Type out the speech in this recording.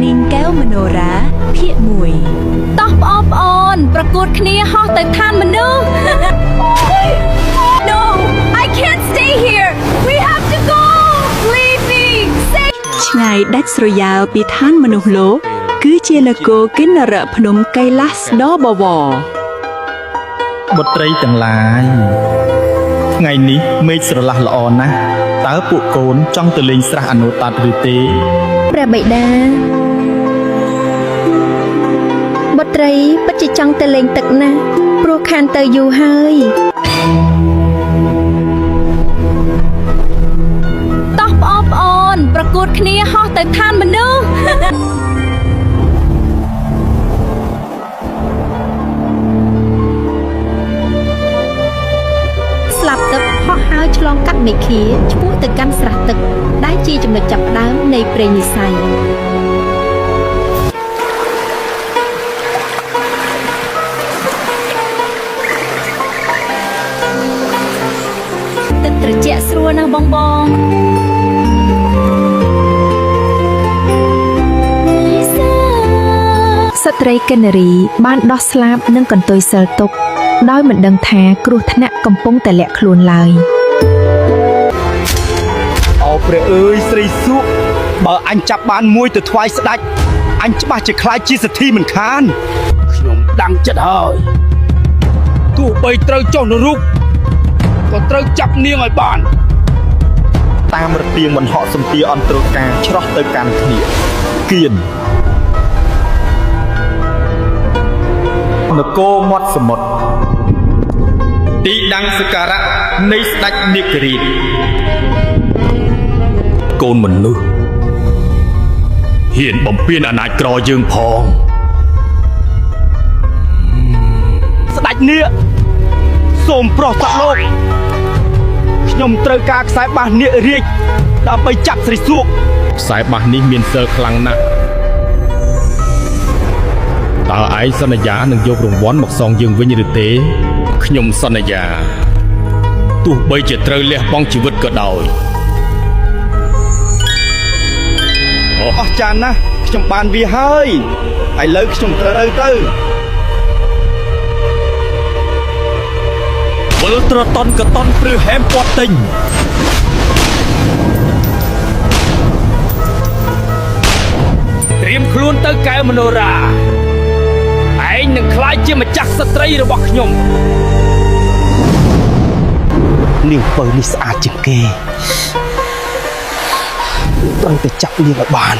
នាងកែវមโนរាភាគ1តោះបងប្អូនប្រកួតគ្នាហោះទៅឋានមនុស្ស No I can't stay here we have to go leave me ឆ្ងាយដាច់ស្រយាលពីឋានមនុស្សលោកគឺជានគរកិន្នរភ្នំកៃឡាសដ៏បវរបុត្រីទាំងឡាយថ្ងៃនេះមេឃស្រឡះល្អណាស់តើពួកកូនចង់ទៅលេងស្រះអនុតាតឬទេព្រះបិតាបុត្រីពិតជាចង់ទៅលេងទឹកណាស់ព្រោះខានទៅយូរហើយតោះបងប្អូនប្រកួតគ្នាហោះទៅឋានមនុស្សស្លាប់ទឹកហោះហើរឆ្លងកាត់មេឃាឆ្ពោះទៅកាន់ស្រះទឹកដែលជាចំណុចចាប់ផ្ដើមនៃព្រេងនិស្ស័យទឹកត្រជាក់ស្រួលណាស់បងស្ត្រីកិននារីបានដោះស្លាបនិងកន្ទុយសិលទុកដោយមិនដឹងថាគ្រោះថ្នាក់កំពុងតែលាក់ខ្លួនឡើយអូព្រះអើយស្រីសុខបើអញចាប់បានមួយទៅថ្វាយស្ដេចអញច្បាស់ជាខ្លាចជាសទ្ធីមិនខានខ្ញុំដឹងចិត្តហើយទោះបីត្រូវចុះនរកក៏ត្រូវចាប់នាងឲ្យបានតាមរទៀងមិនហក់សំទាអន្តរការឆ្លោះទៅកាន់គ្នាគៀននគរមាត់សមុទ្រទីដាំងសក្ការៈនៃស្ដេចនាគរាជកូនមនុស្សហ៊ានបំពានអាណាចក្រយើងផងស្ដេចនាគសូមប្រោះសត្វលោកខ្ញុំត្រូវការខ្សែបាសនាគរាជដើម្បីចាប់ស្រីសួកខ្សែបាសនេះមានសិលខ្លាំងណាស់តើឯងសន្យានឹងយករង្វាន់មកសងយើងវិញឬទេខ្ញុំសន្យាទោះបីជាត្រូវលះបង់ជីវិតក៏ដោយអស់ចានណាស់ខ្ញុំបានវាហើយឥឡូវខ្ញុំត្រូវទៅវិលត្រតនកតនព្រឺហែមពាត់ទិញត្រៀមខ្លួនទៅកែវមโนរាឯងនឹងខ្លាចជាម្ចាស់ស្ត្រីរបស់ខ្ញុំនាងពៅនេះស្អាតជាងគេត្រូវតែចាប់នាងឲ្យបាន